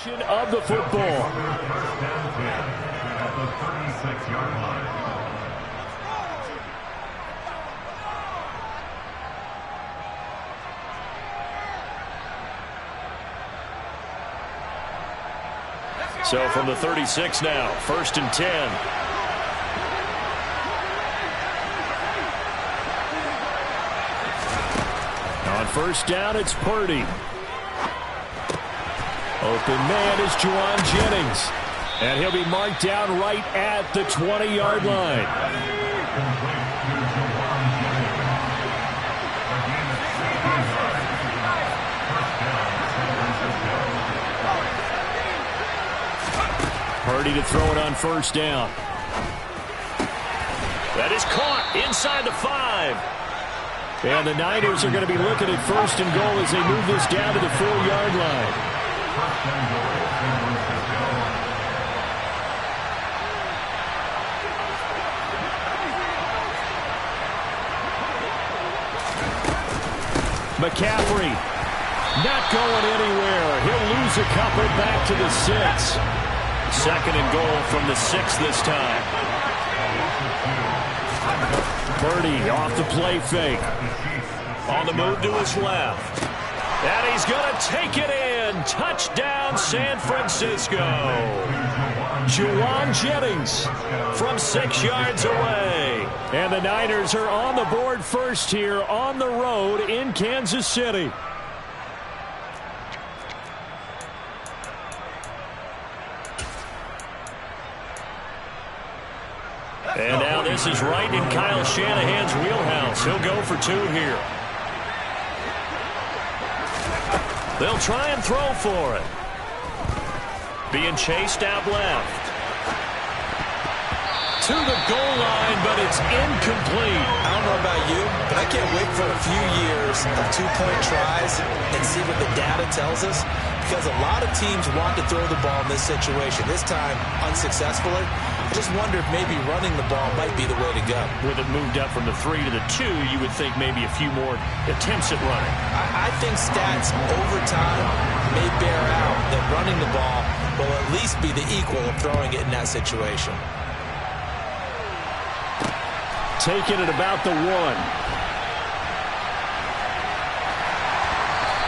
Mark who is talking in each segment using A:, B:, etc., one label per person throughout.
A: Of the football. So from the 36 now, 1st and 10. On 1st down, it's Purdy. Open man is Juwan Jennings. And he'll be marked down right at the 20-yard line. Purdy to throw it on 1st down. That is caught inside the 5. And the Niners are going to be looking at 1st and goal as they move this down to the 4-yard line. McCaffrey not going anywhere. He'll lose a couple back to the 6. 2nd and goal from the 6 this time. Purdy off the play fake. On the move to his left. And he's going to take it in. Touchdown, San Francisco. Juwan Jennings from 6 yards away. And the Niners are on the board first here on the road in Kansas City. And now this is right in Kyle Shanahan's wheelhouse. He'll go for 2 here. They'll try and throw for it. Being chased out left. To the goal line, but it's incomplete.
B: I don't know about you, but I can't wait for a few years of 2-point tries and see what the data tells us. Because a lot of teams want to throw the ball in this situation. This time, unsuccessfully. I just wonder if maybe running the ball might be the way to go.
A: With it moved up from the 3 to the 2, you would think maybe a few more attempts at running.
B: I think stats over time may bear out that running the ball will at least be the equal of throwing it in that situation.
A: Taking it about the 1.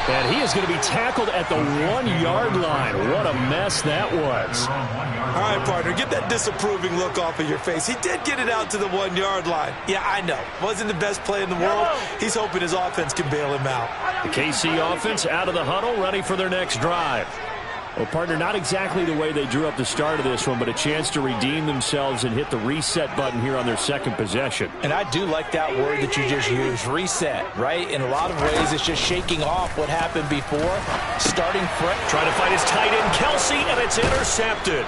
A: And he is going to be tackled at the 1-yard line. What a mess that was.
B: All right, partner, get that disapproving look off of your face. He did get it out to the 1-yard line. Yeah, I know. Wasn't the best play in the world. He's hoping his offense can bail him out.
A: The KC offense out of the huddle, ready for their next drive. Well, partner, not exactly the way they drew up the start of this one, but a chance to redeem themselves and hit the reset button here on their 2nd possession.
B: And I do like that word that you just used, reset, right? In a lot of ways, it's just shaking off what happened before, starting fresh.
A: Trying to find his tight end, Kelsey, and it's intercepted.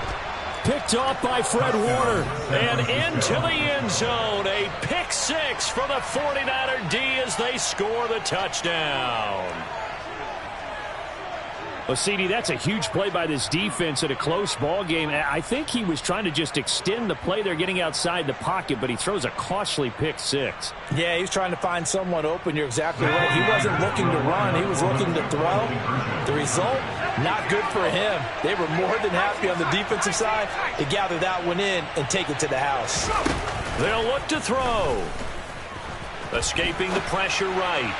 A: Picked off by Fred Warner. And into the end zone. A pick 6 for the 49er D as they score the touchdown. Well, CD, that's a huge play by this defense in a close ball game. I think he was trying to just extend the play. They're getting outside the pocket, but he throws a costly pick 6.
B: Yeah, he's trying to find someone open. You're exactly right. He wasn't looking to run. He was looking to throw. The result, not good for him. They were more than happy on the defensive side to gather that one in and take it to the house.
A: They'll look to throw. Escaping the pressure right.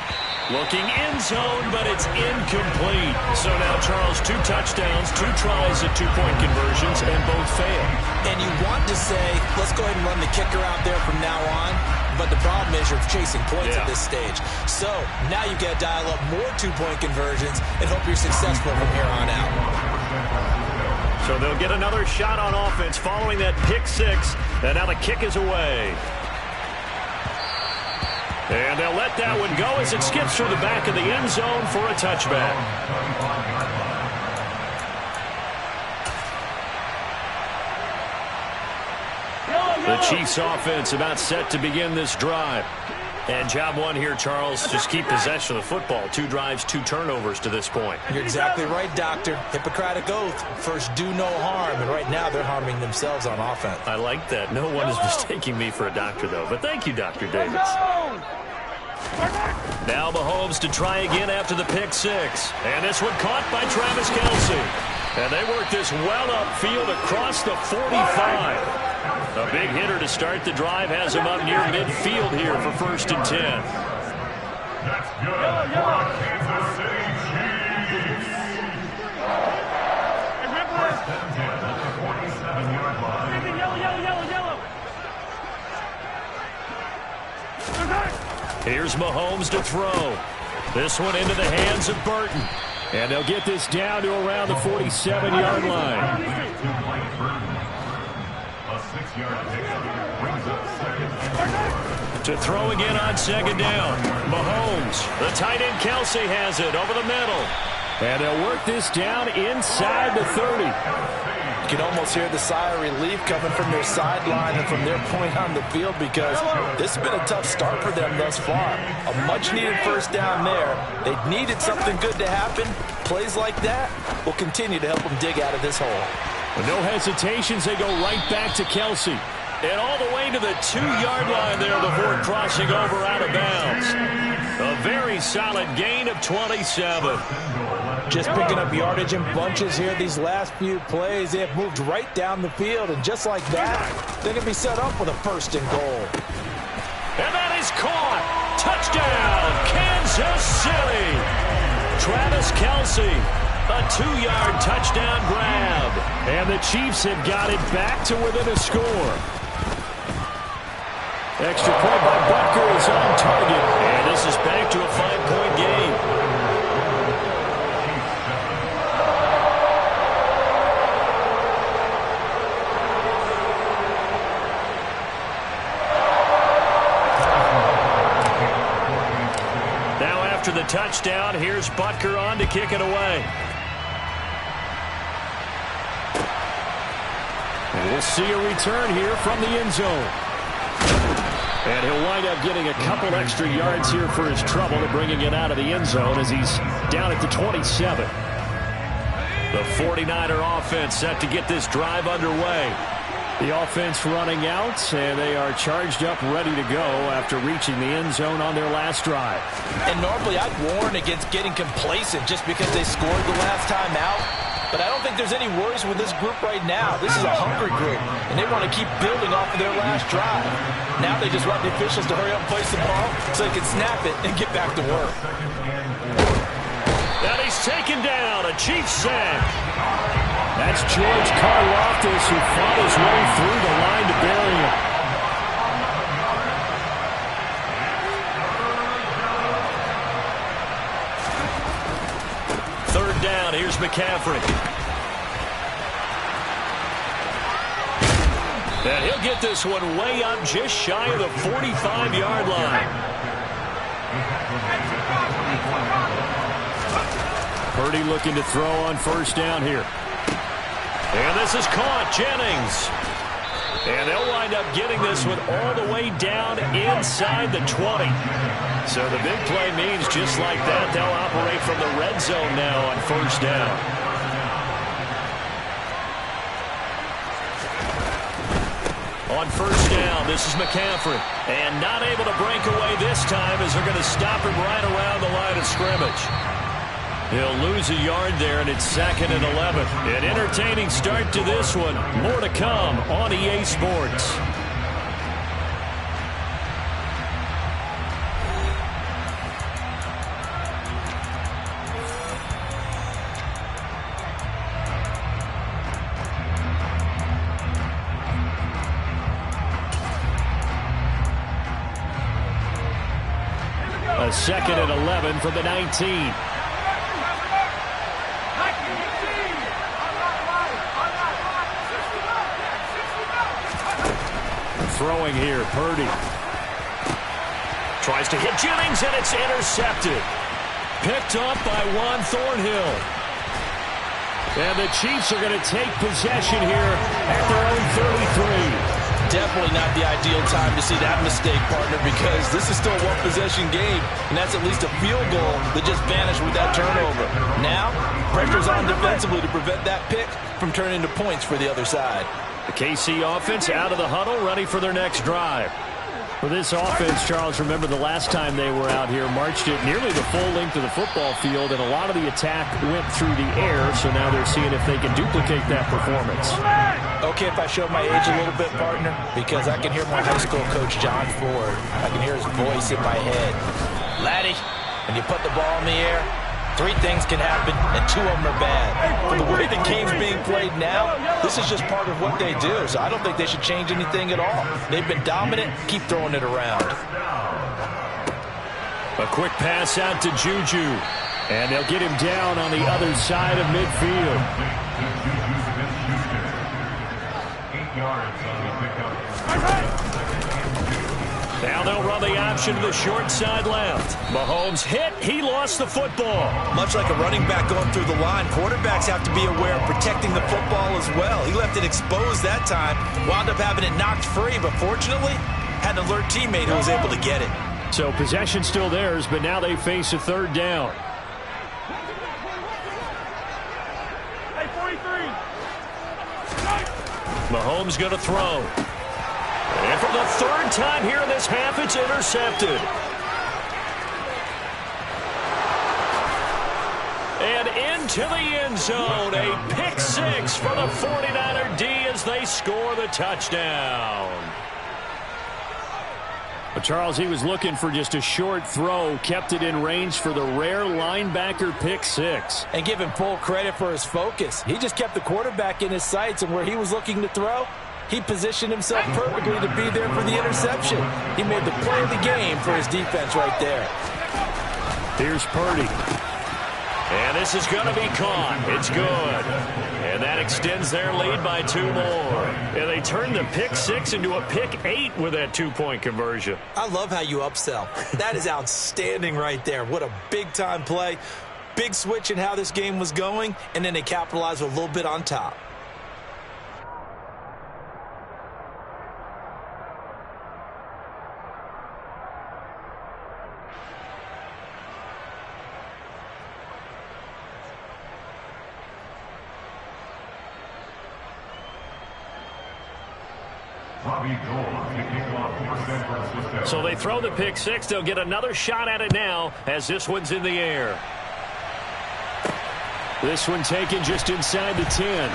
A: Looking end zone, but it's incomplete. So now, Charles, 2 touchdowns, 2 tries at 2-point conversions, and both fail.
B: And you want to say, let's go ahead and run the kicker out there from now on. But the problem is you're chasing points at this stage. So now you've got to dial up more 2-point conversions and hope you're successful from here on out.
A: So they'll get another shot on offense following that pick 6. And now the kick is away. And they'll let that one go as it skips through the back of the end zone for a touchback. The Chiefs offense about set to begin this drive. And job one here, Charles, just keep possession of the football. 2 drives, 2 turnovers to this point.
B: You're exactly right, Doctor. Hippocratic oath. First, do no harm. And right now, they're harming themselves on offense.
A: I like that. No one is mistaking me for a doctor, though. But thank you, Dr. Davis. Now Mahomes to try again after the pick 6. And this one caught by Travis Kelce. And they work this well upfield across the 45. A big hitter to start the drive has him up near midfield here for 1st and 10.
C: That's good for Kansas City Chiefs. First and 10 at the 47-yard line.
A: Here's Mahomes to throw. This one into the hands of Burton. And they'll get this down to around the 47-yard line.
C: A 6-yard pickup brings up 2nd and 4.
A: To throw again on 2nd down. Mahomes. The tight end Kelce has it over the middle. And they'll work this down inside the 30.
B: You can almost hear the sigh of relief coming from their sideline and from their point on the field, because this has been a tough start for them thus far. A much-needed 1st down there. They needed something good to happen. Plays like that will continue to help them dig out of this hole.
A: With no hesitations, they go right back to Kelce. And all the way to the 2-yard line there before crossing over out of bounds. A very solid gain of 27.
B: Just picking up yardage in bunches here these last few plays. They have moved right down the field, and just like that, they can be set up with a 1st and goal.
A: And that is caught. Touchdown, Kansas City. Travis Kelce, a 2-yard touchdown grab. And the Chiefs have got it back to within a score. Extra point by Butker is on target. And this is back to a 5-point game. After the touchdown, here's Butker on to kick it away. And we'll see a return here from the end zone. And he'll wind up getting a couple extra yards here for his trouble to bringing it out of the end zone as he's down at the 27. The 49er offense set to get this drive underway. The offense running out, and they are charged up, ready to go after reaching the end zone on their last drive.
B: And normally I'd warn against getting complacent just because they scored the last time out. But I don't think there's any worries with this group right now. This is a hungry group, and they want to keep building off of their last drive. Now they just want the officials to hurry up and place the ball so they can snap it and get back to work.
A: That he's taken down, a Chiefs sack. That's George Karlaftis, who fought his way through the line to bury him. Third down, here's McCaffrey. And he'll get this one way up just shy of the 45-yard line. Purdy looking to throw on 1st down here. And this is caught, Jennings. And they'll wind up getting this one all the way down inside the 20. So the big play means just like that, they'll operate from the red zone now on 1st down. On 1st down, this is McCaffrey. And not able to break away this time as they're going to stop him right around the line of scrimmage. He'll lose a yard there, and it's 2nd and 11. An entertaining start to this one. More to come on EA Sports. A 2nd and 11 from the 19. Throwing here, Purdy. Tries to hit Jennings, and it's intercepted. Picked up by Juan Thornhill. And the Chiefs are going to take possession here at their own 33.
B: Definitely not the ideal time to see that mistake, partner, because this is still a one-possession game, and that's at least a field goal that just vanished with that turnover. Now, pressure's on defensively to prevent that pick from turning into points for the other side.
A: The KC offense out of the huddle, ready for their next drive. For this offense, Charles, remember the last time they were out here, marched it nearly the full length of the football field, and a lot of the attack went through the air, so now they're seeing if they can duplicate that performance.
B: Okay, if I show my age a little bit, partner, because I can hear my high school coach, John Ford. I can hear his voice in my head. Laddie, when you put the ball in the air, 3 things can happen, and 2 of them are bad. For the way the game's being played now, this is just part of what they do, so I don't think they should change anything at all. They've been dominant. Keep throwing it around.
A: A quick pass out to Juju, and they'll get him down on the other side of midfield.
C: 8 yards on the pickup.
A: Now they'll run the option to the short side left. Mahomes hit. He lost the football.
B: Much like a running back going through the line, quarterbacks have to be aware of protecting the football as well. He left it exposed that time, wound up having it knocked free, but fortunately, had an alert teammate who was able to get it.
A: So possession still theirs, but now they face a 3rd down.
D: Hey, 43.
A: Mahomes going to throw. And for the 3rd time here in this half, it's intercepted. And into the end zone, a pick 6 for the 49er D as they score the touchdown. But Charles, he was looking for just a short throw, kept it in range for the rare linebacker pick 6.
B: And give him full credit for his focus. He just kept the quarterback in his sights, and where he was looking to throw, he positioned himself perfectly to be there for the interception. He made the play of the game for his defense right there.
A: Here's Purdy. And this is going to be caught. It's good. And that extends their lead by 2 more. And they turned the pick 6 into a pick 8 with that 2-point conversion.
B: I love how you upsell. That is outstanding right there. What a big-time play. Big switch in how this game was going, and then they capitalized with a little bit on top.
A: So they throw the pick 6. They'll get another shot at it now as this one's in the air. This one taken just inside the 10.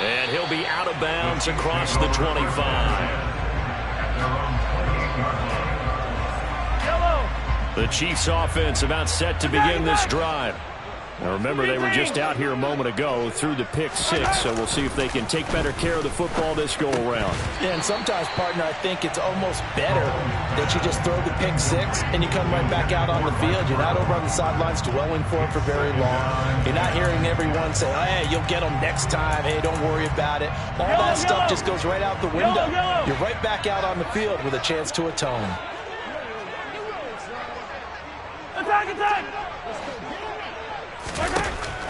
A: And he'll be out of bounds across the 25. The Chiefs offense about set to begin this drive. Now remember, they were just out here a moment ago through the pick 6, so we'll see if they can take better care of the football this go-around.
B: Yeah, and sometimes, partner, I think it's almost better that you just throw the pick 6 and you come right back out on the field. You're not over on the sidelines dwelling for it for very long. You're not hearing everyone say, oh, hey, you'll get them next time. Hey, don't worry about it. All that stuff just goes right out the window. You're right back out on the field with a chance to atone.
D: Attack, attack!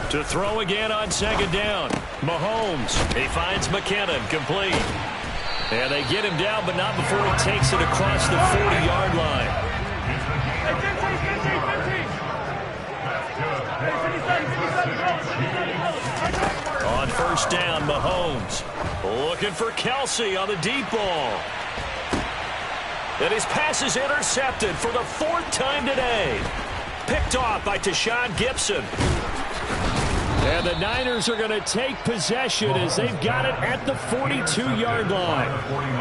A: To throw again on 2nd down. Mahomes. He finds McKinnon complete. And they get him down, but not before he takes it across the 40-yard line. On 1st down, Mahomes looking for Kelsey on the deep ball. And his pass is intercepted for the 4th time today. Picked off by Tashawn Gibson. And the Niners are going to take possession as they've got it at the 42-yard line.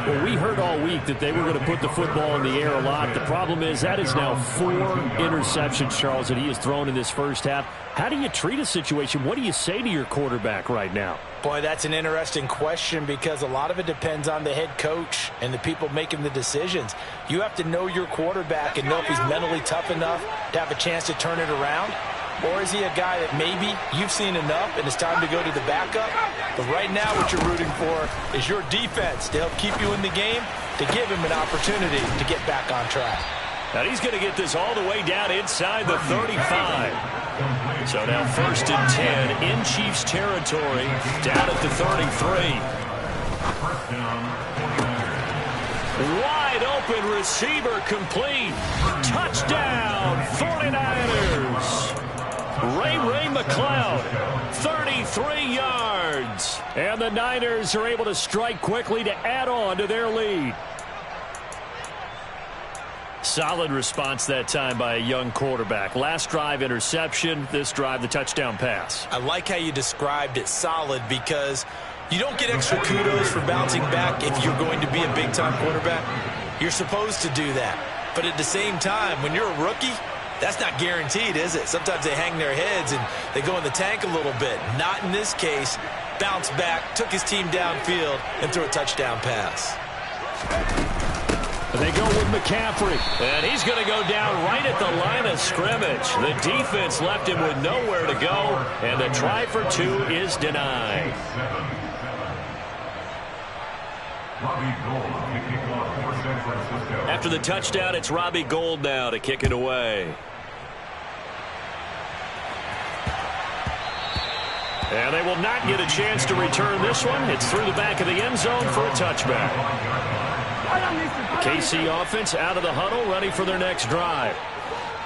A: Well, we heard all week that they were going to put the football in the air a lot. The problem is that is now 4 interceptions, Charles, that he has thrown in this first half. How do you treat a situation? What do you say to your quarterback right now?
B: Boy, that's an interesting question because a lot of it depends on the head coach and the people making the decisions. You have to know your quarterback and know if he's mentally tough enough to have a chance to turn it around. Or is he a guy that maybe you've seen enough and it's time to go to the backup? But right now what you're rooting for is your defense to help keep you in the game, to give him an opportunity to get back on track.
A: Now he's going to get this all the way down inside the 35. So now 1st and 10 in Chiefs territory, down at the 33. Wide open receiver complete. Touchdown 49ers. Ray McCloud, 33 yards. downs. And the Niners are able to strike quickly to add on to their lead. Solid response that time by a young quarterback. Last drive, interception. This drive, the touchdown pass.
B: I like how you described it, solid, because you don't get extra kudos for bouncing back if you're going to be a big-time quarterback. You're supposed to do that. But at the same time, when you're a rookie, that's not guaranteed, is it? Sometimes they hang their heads and they go in the tank a little bit. Not in this case. Bounced back, took his team downfield, and threw a touchdown pass.
A: They go with McCaffrey, and he's going to go down right at the line of scrimmage. The defense left him with nowhere to go, and the try for two is denied. After the touchdown, it's Robbie Gould now to kick it away. And they will not get a chance to return this one. It's through the back of the end zone for a touchback. The KC offense out of the huddle, ready for their next drive.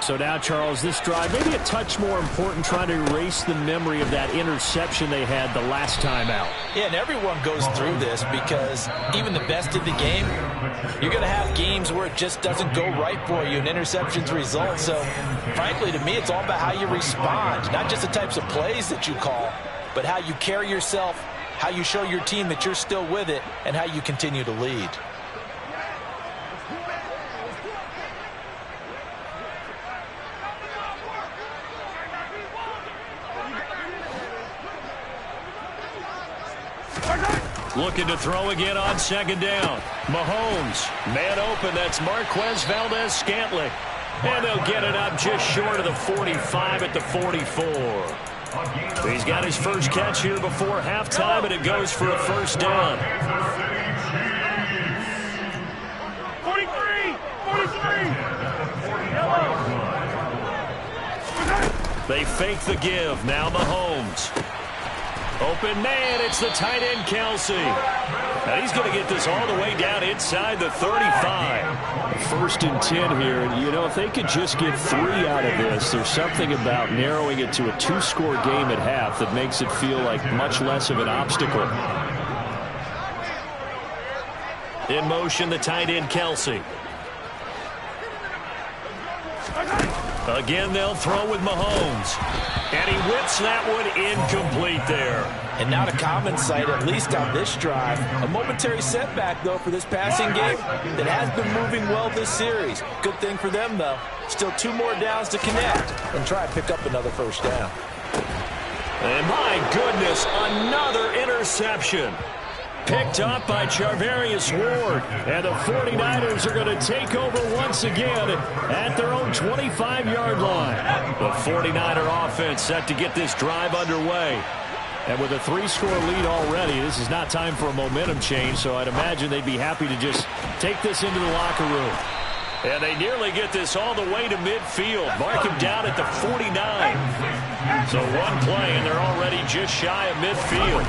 A: So now, Charles, this drive maybe a touch more important, trying to erase the memory of that interception they had the last time out.
B: Yeah, and everyone goes through this because even the best in the game, you're going to have games where it just doesn't go right for you and interceptions result. So, frankly, to me, it's all about how you respond, not just the types of plays that you call, but how you carry yourself, how you show your team that you're still with it, and how you continue to lead.
A: Looking to throw again on second down. Mahomes, man open, that's Marquez Valdes-Scantling. And they'll get it up just short of the 45 at the 44. He's got his first catch here before halftime, and it goes for a first down.
D: 43! 43!
A: They fake the give. Now Mahomes. Open man, it's the tight end Kelce. And he's going to get this all the way down inside the 35. First and 10 here. And, you know, if they could just get 3 out of this, there's something about narrowing it to a 2-score game at half that makes it feel like much less of an obstacle. In motion, the tight end Kelce. Again, they'll throw with Mahomes. And he whips that one incomplete there.
B: And not a common sight, at least on this drive. A momentary setback, though, for this passing game that has been moving well this series. Good thing for them, though. Still 2 more downs to connect and try and pick up another first down.
A: And my goodness, another interception. Picked up by Charvarius Ward. And the 49ers are going to take over once again at their own 25-yard line. The 49er offense set to get this drive underway. And with a 3-score lead already, this is not time for a momentum change, so I'd imagine they'd be happy to just take this into the locker room. And they nearly get this all the way to midfield. Mark him down at the 49. So one play, and they're already just shy of midfield.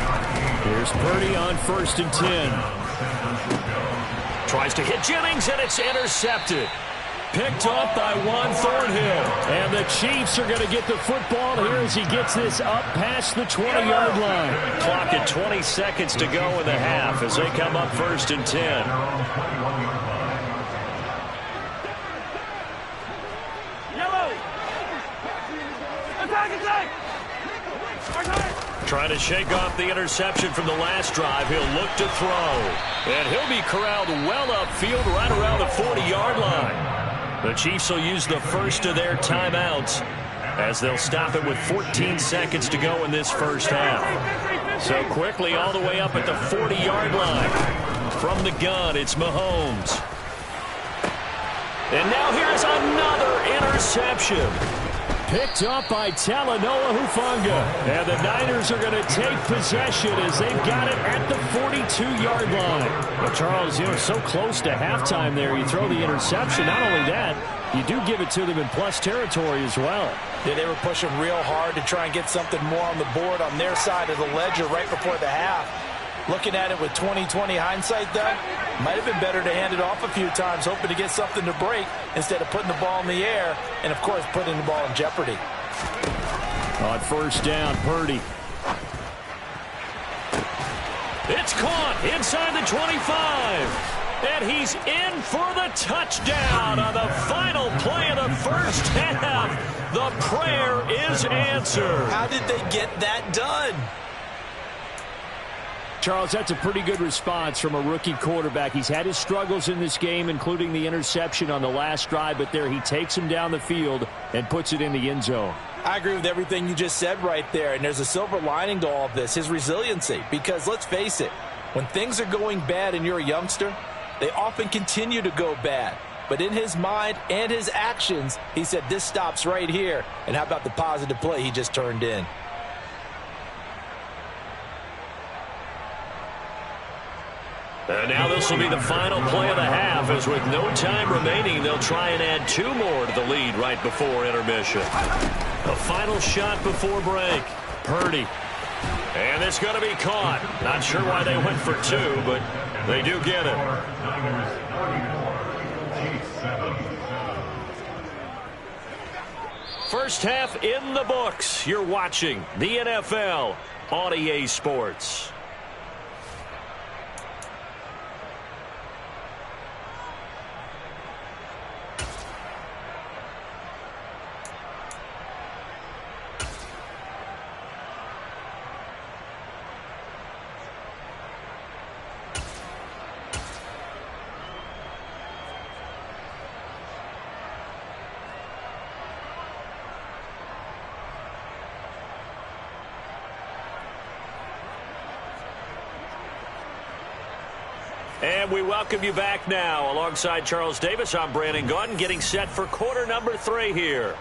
A: Here's Purdy on 1st and 10. Tries to hit Jennings, and it's intercepted. Picked up by Juan Thornhill. And the Chiefs are going to get the football here as he gets this up past the 20-yard line. Clock at 20 seconds to go in the half as they come up 1st and 10. Trying to shake off the interception from the last drive. He'll look to throw. And he'll be corralled well upfield right around the 40-yard line. The Chiefs will use the first of their timeouts as they'll stop it with 14 seconds to go in this first half. So quickly all the way up at the 40-yard line. From the gun, it's Mahomes. And now here's another interception. Picked up by Talanoa Hufanga. And the Niners are going to take possession as they've got it at the 42-yard line. Well, Charles, you know, so close to halftime there. You throw the interception. Not only that, you do give it to them in plus territory as well.
B: Yeah, they were pushing real hard to try and get something more on the board on their side of the ledger right before the half. Looking at it with 20/20 hindsight, though, might have been better to hand it off a few times, hoping to get something to break instead of putting the ball in the air and, of course, putting the ball in jeopardy.
A: On 1st down, Purdy. It's caught inside the 25. And he's in for the touchdown on the final play of the first half. The prayer is answered.
B: How did they get that done?
E: Charles, that's a pretty good response from a rookie quarterback. He's had his struggles in this game, including the interception on the last drive, but there he takes him down the field and puts it in the end zone.
B: I agree with everything you just said right there, and there's a silver lining to all of this, his resiliency. Because let's face it, when things are going bad and you're a youngster, they often continue to go bad. But in his mind and his actions, he said, this stops right here. And how about the positive play he just turned in?
A: And now this will be the final play of the half, as with no time remaining, they'll try and add 2 more to the lead right before intermission. A final shot before break. Purdy. And it's going to be caught. Not sure why they went for 2, but they do get it. First half in the books. You're watching the NFL on EA Sports. And we welcome you back now. Alongside Charles Davis, I'm Brandon Gaudin, getting set for quarter number 3 here.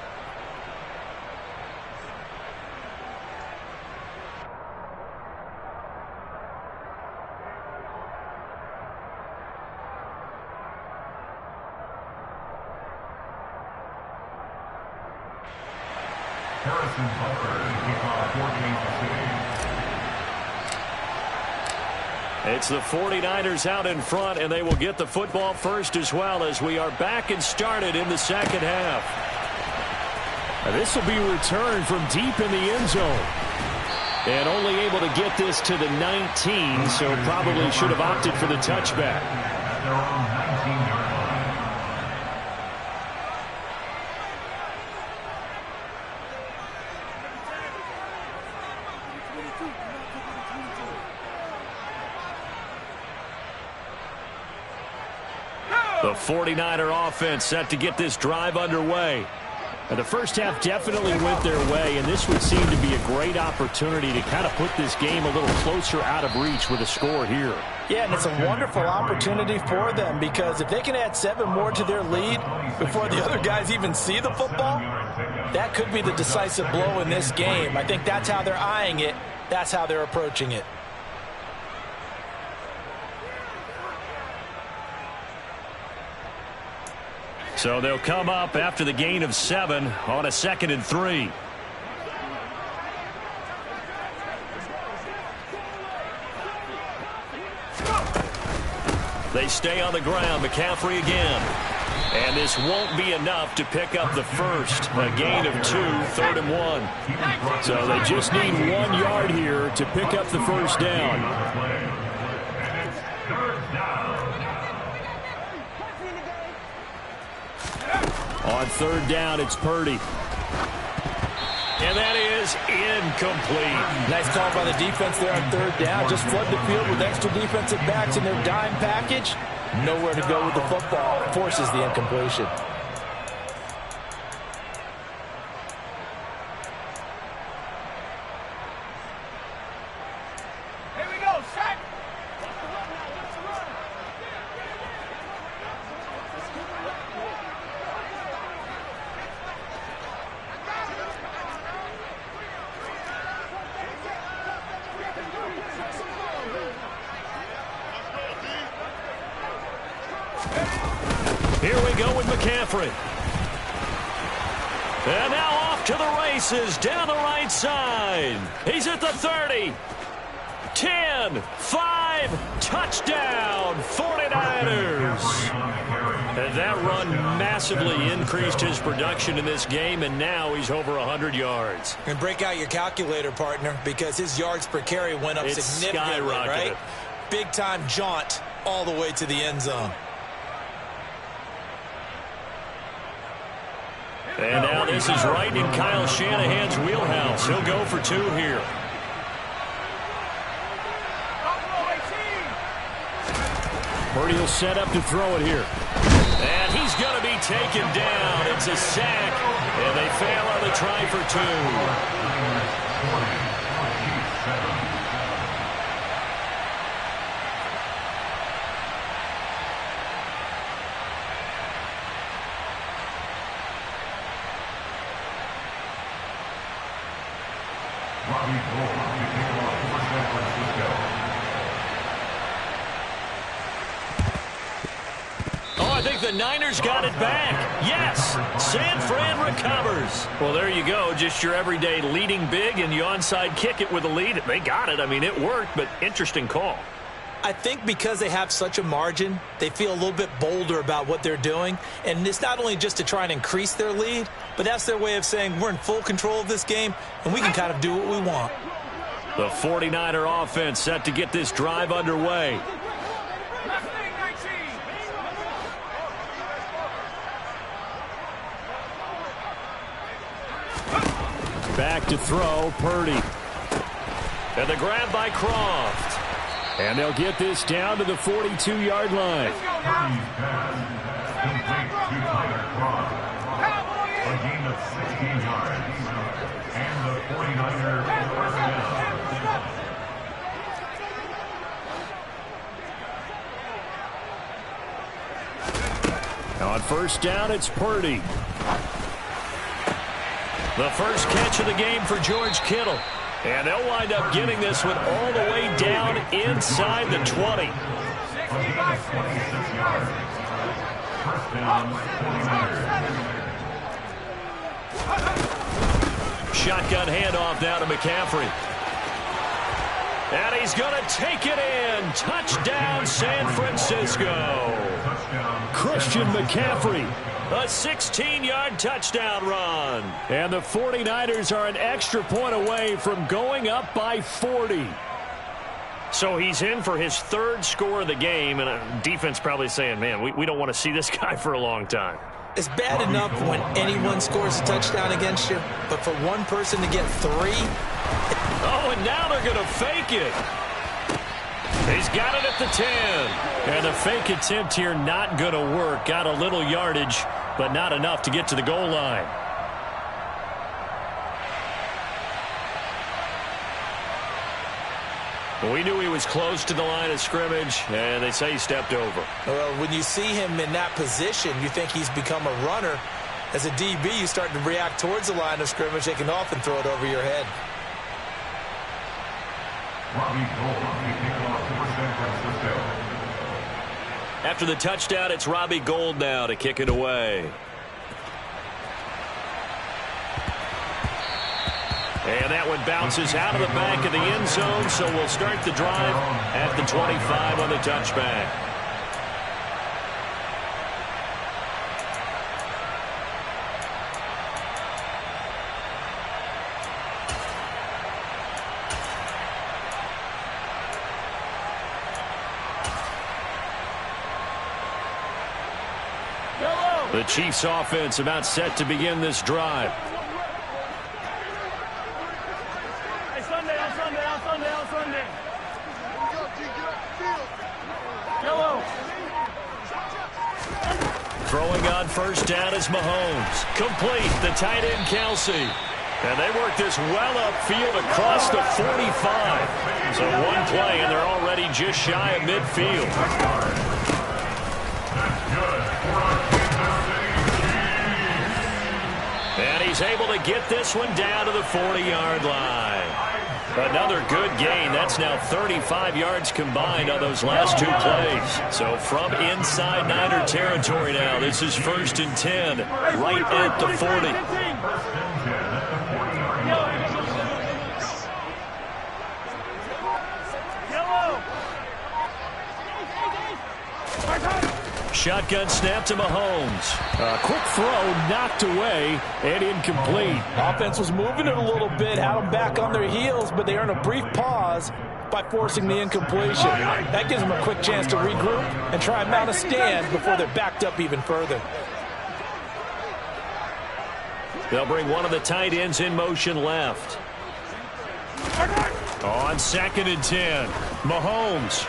C: Harrison Butker to kick off for Kansas City.
A: It's the 49ers out in front, and they will get the football first as well, as we are back and started in the second half.
E: This will be returned from deep in the end zone. And only able to get this to the 19, so probably should have opted for the touchback.
C: At their own 19-yard line.
A: The 49er offense set to get this drive underway.
E: And the first half definitely went their way, and this would seem to be a great opportunity to kind of put this game a little closer out of reach with a score here.
B: Yeah, and it's a wonderful opportunity for them, because if they can add 7 more to their lead before the other guys even see the football, that could be the decisive blow in this game. I think that's how they're eyeing it. That's how they're approaching it.
A: So they'll come up after the gain of 7 on a 2nd and 3. They stay on the ground. McCaffrey again. And this won't be enough to pick up the first. A gain of 2, 3rd and 1.
E: So they just need 1 yard here to pick up the first down. On 3rd down, it's Purdy.
A: And that is incomplete.
B: Nice call by the defense there on 3rd down. Just flood the field with extra defensive backs in their dime package. Nowhere to go with the football. Forces the incompletion.
D: Here we go, sack.
A: Here we go with McCaffrey. And now off to the races down the right side. He's at the 30. 10, 5, touchdown, 49ers. And that run massively increased his production in this game, and now he's over 100 yards.
B: And break out your calculator, partner, because his yards per carry went up significantly, right? Big-time jaunt all the way to the end zone.
A: And now this is right in Kyle Shanahan's wheelhouse. He'll go for 2 here.
E: Purdy will set up to throw it here.
A: And he's going to be taken down. It's a sack, and they fail on the try for 2.
C: Robbie Gould to kick off for San Francisco.
A: I think the Niners got it back. Yes, San Fran recovers. Well, there you go. Just your everyday leading big, and you onside kick it with a lead. They got it. I mean, it worked, but interesting call.
B: I think because they have such a margin, they feel a little bit bolder about what they're doing. And it's not only just to try and increase their lead, but that's their way of saying we're in full control of this game, and we can kind of do what we want.
A: The 49er offense set to get this drive underway.
E: Back to throw, Purdy.
A: And the grab by Croft.
E: And they'll get this down to the 42-yard line.
C: Purdy's pass complete to Tyler Croft. A gain of 16 yards. And the 49er first down.
E: On first down, it's Purdy.
A: The first catch of the game for George Kittle. And they'll wind up getting this one all the way down inside the 20.
C: A gain of 26 yards. First down, 49ers.
A: Shotgun handoff now to McCaffrey. And he's going to take it in. Touchdown, San Francisco.
E: Christian McCaffrey.
A: A 16-yard touchdown run.
E: And the 49ers are an extra point away from going up by 40.
A: So he's in for his 3rd score of the game, and defense probably saying, man, we don't want to see this guy for a long time.
B: It's bad enough when anyone scores a touchdown against you, but for one person to get 3?
A: Oh, and now they're going to fake it. He's got it at the 10. And the fake attempt here not going to work. Got a little yardage, but not enough to get to the goal line. We knew he was close to the line of scrimmage, and they say he stepped over.
B: Well, when you see him in that position, you think he's become a runner. As a DB, you start to react towards the line of scrimmage. They can often throw it over your head.
C: Robbie Gould to kick off for San Francisco.
A: After the touchdown, it's Robbie Gould now to kick it away. And that one bounces out of the back of the end zone, so we'll start the drive at the 25 on the touchback. The Chiefs offense about set to begin this drive.
D: Hey, Sunday, on Sunday, on Sunday, on Sunday. Yellow.
A: Throwing on first down is Mahomes. Complete, the tight end Kelsey. And they work this well upfield across the 45. So one play, and they're already just shy of midfield. And he's able to get this one down to the 40-yard line. Another good gain. That's now 35 yards combined on those last 2 plays. So from inside Niner territory now, this is 1st and 10, right at the 40. shotgun snap to Mahomes.
E: A quick throw knocked away and incomplete.
B: Offense was moving it a little bit, had them back on their heels, but they earned a brief pause by forcing the incompletion. That gives them a quick chance to regroup and try and mount a stand before they're backed up even further.
A: They'll bring one of the tight ends in motion left. On 2nd and 10, Mahomes.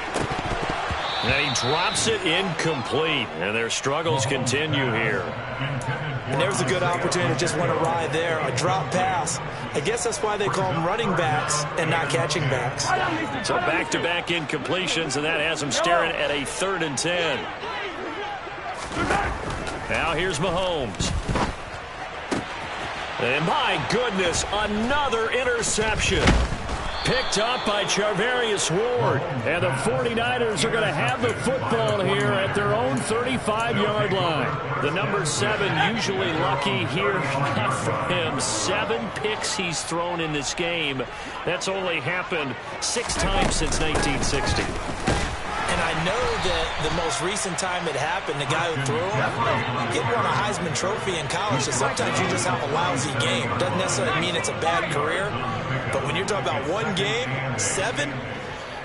A: And he drops it incomplete. And their struggles continue here.
B: And there's a good opportunity to just want to ride there. A drop pass. I guess that's why they call them running backs and not catching backs.
A: So back-to-back incompletions, and that has them staring at a 3rd and 10. Now here's Mahomes. And my goodness, another interception. Picked up by Charvarius Ward. And the 49ers are going to have the football here at their own 35-yard line. The number 7 usually lucky here. Not for him. 7 picks he's thrown in this game. That's only happened 6 times since 1960.
B: And I know that the most recent time it happened, the guy who threw him, he won a Heisman Trophy in college. So sometimes you just have a lousy game. Doesn't necessarily mean it's a bad career. But when you're talking about one game, 7,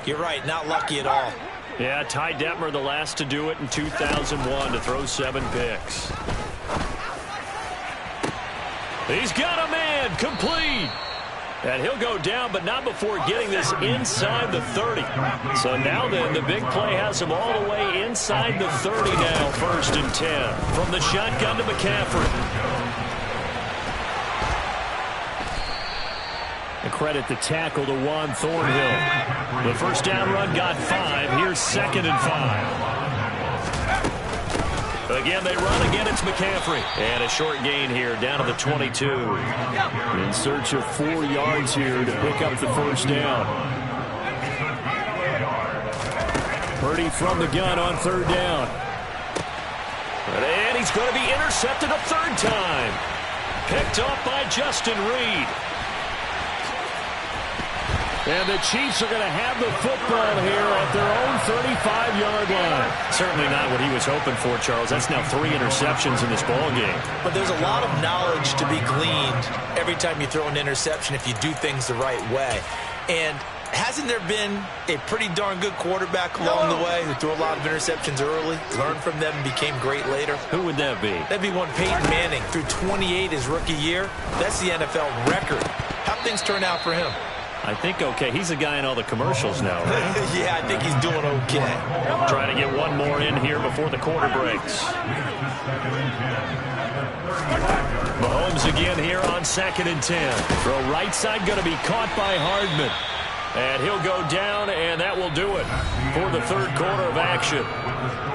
B: you're right, not lucky at all.
A: Yeah, Ty Detmer, the last to do it in 2001, to throw 7 picks. He's got a man, complete. And he'll go down, but not before getting this inside the 30. So now then, the big play has him all the way inside the 30 now, 1st and 10. From the shotgun to McCaffrey. And credit the tackle to Juan Thornhill. The first down run got 5. Here's 2nd and 5. Again, they run. Again, it's McCaffrey. And a short gain here, down to the 22.
E: In search of 4 yards here to pick up the first down. Purdy from the gun on 3rd down.
A: And he's going to be intercepted a 3rd time. Picked off by Justin Reed.
E: And the Chiefs are going to have the football here at their own 35-yard line.
A: Certainly not what he was hoping for, Charles. That's now 3 interceptions in this ball game.
B: But there's a lot of knowledge to be gleaned every time you throw an interception if you do things the right way. And hasn't there been a pretty darn good quarterback along the way who threw a lot of interceptions early, learned from them, and became great later?
A: Who would that be?
B: That'd be one Peyton Manning. Threw 28 his rookie year. That's the NFL record. How'd things turn out for him?
A: I think okay. He's the guy in all the commercials now, right?
B: Yeah, I think he's doing okay.
A: Trying to get one more in here before the quarter breaks. Mahomes again here on 2nd and 10. Throw right side going to be caught by Hardman. And he'll go down, and that will do it for the 3rd quarter of action.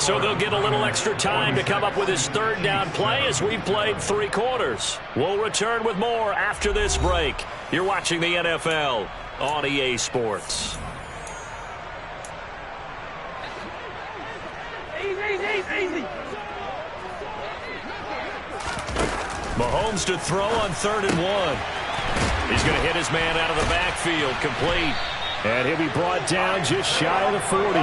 A: So they'll get a little extra time to come up with his 3rd down play as we've played 3 quarters. We'll return with more after this break. You're watching the NFL on EA Sports.
D: Easy.
A: Mahomes to throw on 3rd and 1. He's going to hit his man out of the backfield, complete.
E: And he'll be brought down just shy of the 40.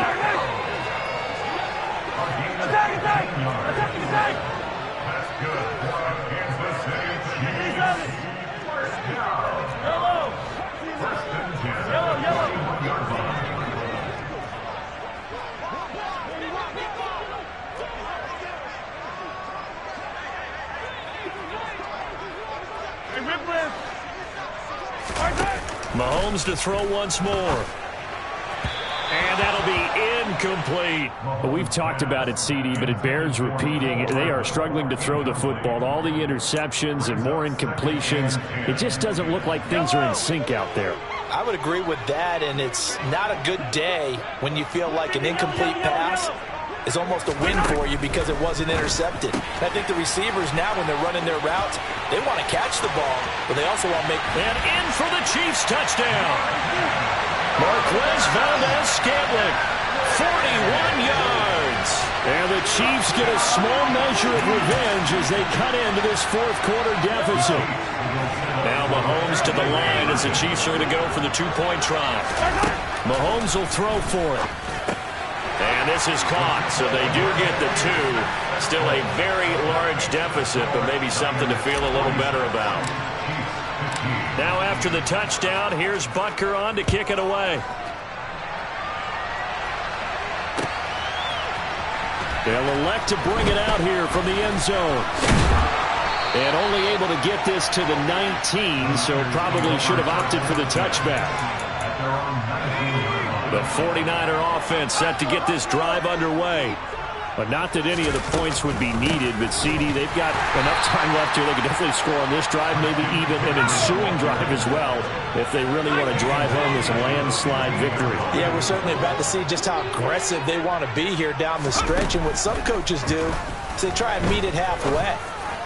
A: Mahomes to throw once more. And that'll be incomplete.
E: Well, we've talked about it, CD, but it bears repeating. They are struggling to throw the football. All the interceptions and more incompletions. It just doesn't look like things are in sync out there.
B: I would agree with that, and it's not a good day when you feel like an incomplete pass is almost a win for you because it wasn't intercepted. I think the receivers now, when they're running their routes, they want to catch the ball, but they also want to make...
A: And in for the Chiefs touchdown. Marquez Valdes-Scantling, 41 yards.
E: And the Chiefs get a small measure of revenge as they cut into this 4th quarter deficit.
A: Now Mahomes to the line as the Chiefs are going to go for the 2-point try. Mahomes will throw for it. And And this is caught, so they do get the 2. Still a very large deficit, but maybe something to feel a little better about. Now after the touchdown, here's Butker on to kick it away. They'll elect to bring it out here from the end zone. And only able to get this to the 19, so probably should have opted for the touchback. The 49er offense set to get this drive underway. But not that any of the points would be needed, but CD, they've got enough time left here. They could definitely score on this drive, maybe even an ensuing drive as well, if they really want to drive home this landslide victory.
B: Yeah, we're certainly about to see just how aggressive they want to be here down the stretch. And what some coaches do is they try and meet it halfway,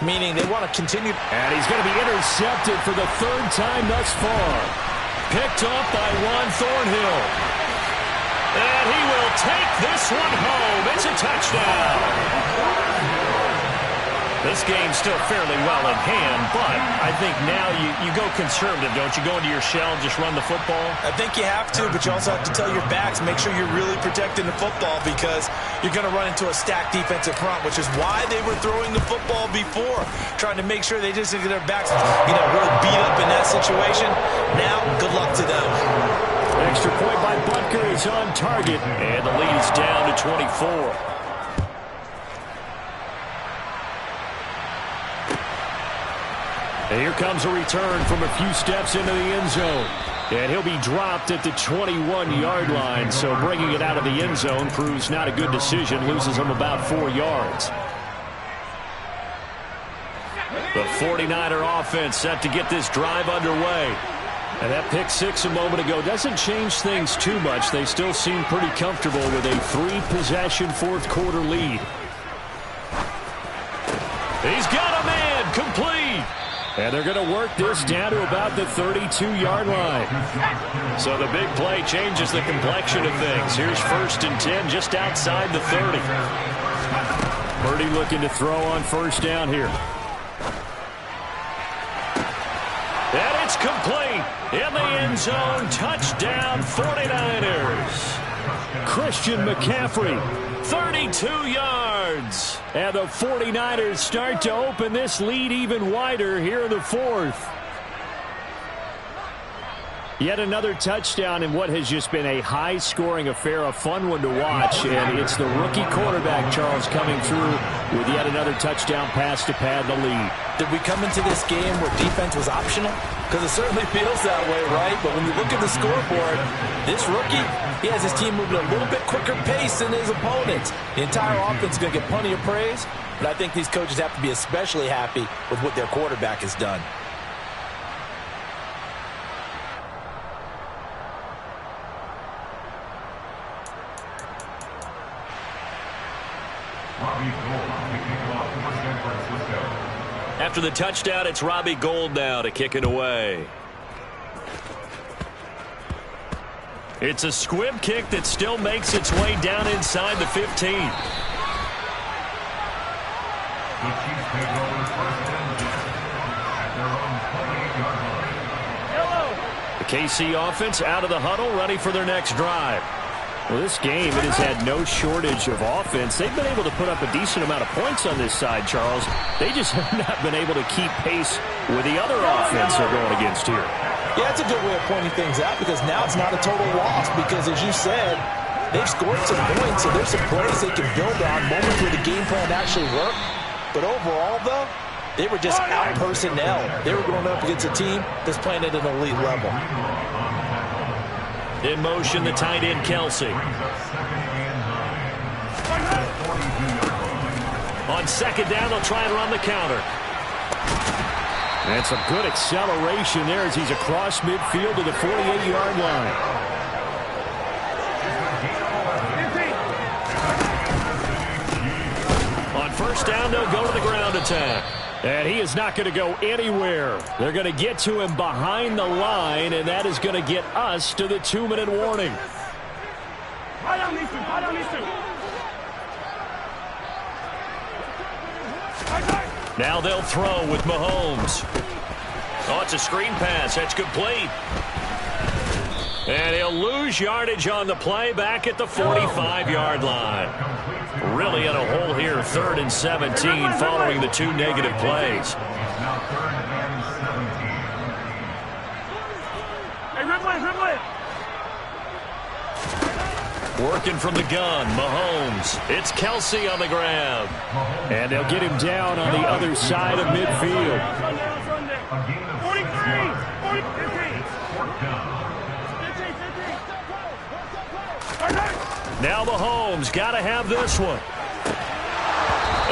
B: meaning they want to continue.
E: And he's going to be intercepted for the 3rd time thus far. Picked up by Juan Thornhill. And he will take this one home. It's a touchdown. This game's still fairly well in hand, but I think now you go conservative, don't you? Go into your shell and just run the football?
B: I think you have to, but you also have to tell your backs, make sure you're really protecting the football because you're going to run into a stacked defensive front, which is why they were throwing the football before, trying to make sure they just get their backs, really beat up in that situation. Now, good luck to them.
E: Extra point by Butker is on target, and the lead is down to 24. And here comes a return from a few steps into the end zone. And he'll be dropped at the 21-yard line, so bringing it out of the end zone proves not a good decision, loses him about 4 yards. The 49er offense set to get this drive underway. And that pick six a moment ago doesn't change things too much. They still seem pretty comfortable with a 3-possession fourth-quarter lead. He's got a man, complete. And they're going to work this down to about the 32-yard line. So the big play changes the complexion of things. Here's 1st and 10 just outside the 30. Purdy looking to throw on 1st down here. And it's complete. In the end zone, touchdown 49ers. Christian McCaffrey, 32 yards. And the 49ers start to open this lead even wider here in the 4th. Yet another touchdown in what has just been a high-scoring affair, a fun one to watch. And it's the rookie quarterback, Charles, coming through with yet another touchdown pass to pad the lead.
B: Did we come into this game where defense was optional? Because it certainly feels that way, right? But when you look at the scoreboard, this rookie, he has his team moving at a little bit quicker pace than his opponents. The entire offense is going to get plenty of praise, but I think these coaches have to be especially happy with what their quarterback has done.
A: After the touchdown, it's Robbie Gould now to kick it away. It's a squib kick that still makes its way down inside the 15.
C: The Chiefs take over 1st and 10 at their own 28-yard line.
A: The KC offense out of the huddle, ready for their next drive. Well, this game, it has had no shortage of offense. They've been able to put up a decent amount of points on this side, Charles. They just have not been able to keep pace with the other offense they're going against here.
B: Yeah, it's a good way of pointing things out because now it's not a total loss because, as you said, they've scored some points, so there's some plays they can build on, moments where the game plan actually worked. But overall, though, they were just out-personnel. They were going up against a team that's playing at an elite level.
A: In motion, the tight end, Kelsey. On 2nd down, they'll try and run the counter.
E: And some good acceleration there as he's across midfield to the 48-yard line.
A: On 1st down, they'll go to the ground attack.
E: And he is not going to go anywhere. They're going to get to him behind the line, and that is going to get us to the 2-minute warning.
A: Now they'll throw with Mahomes. Oh, it's a screen pass. That's complete.
E: And he'll lose yardage on the play back at the 45-yard line. Really in a hole here, 3rd and 17 following the 2 negative plays.
C: Now 3rd and 17.
D: Hey, Ridley.
E: Working from the gun, Mahomes. It's Kelce on the grab. And they'll get him down on the other side of midfield.
D: Sunday. 43. 15.
E: Now Mahomes got to have this one.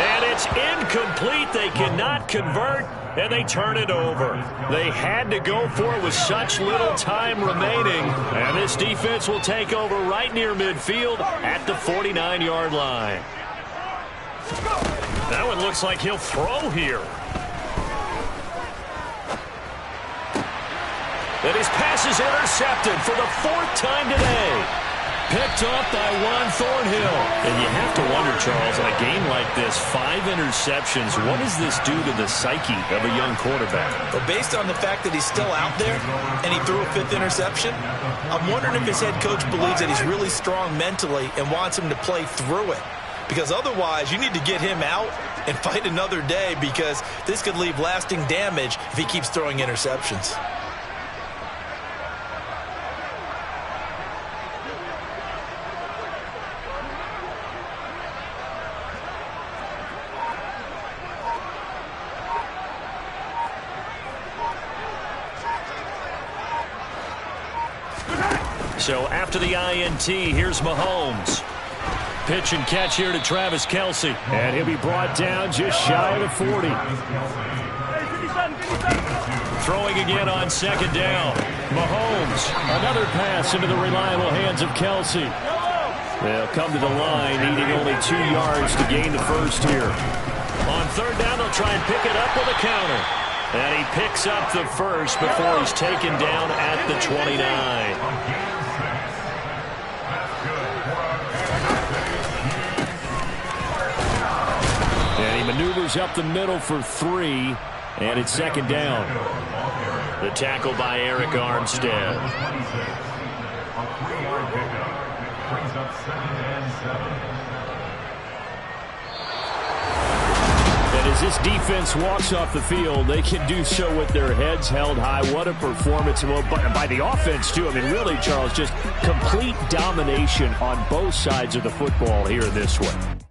E: And it's incomplete. They cannot convert, and they turn it over. They had to go for it with such little time remaining. And this defense will take over right near midfield at the 49-yard line. That one looks like he'll throw here. And his pass is intercepted for the 4th time today. Picked up by Juan Thornhill. And you have to wonder, Charles, in a game like this, 5 interceptions, what does this do to the psyche of a young quarterback?
B: But based on the fact that he's still out there and he threw a 5th interception, I'm wondering if his head coach believes that he's really strong mentally and wants him to play through it. Because otherwise, you need to get him out and fight another day, because this could leave lasting damage if he keeps throwing interceptions.
E: So after the INT, here's Mahomes. Pitch and catch here to Travis Kelce. And he'll be brought down just shy of the 40. Throwing again on 2nd down. Mahomes, another pass into the reliable hands of Kelce. They'll come to the line, needing only 2 yards to gain the first here. On 3rd down, they'll try and pick it up with a counter. And he picks up the first before he's taken down at the 29. And he maneuvers up the middle for 3, and it's 2nd down. The tackle by Eric Armstead.
C: A 3-yard pickup brings up 2nd and 7.
E: And as this defense walks off the field, they can do so with their heads held high. What a performance by the offense, too. I mean, really, Charles, just complete domination on both sides of the football here in this one.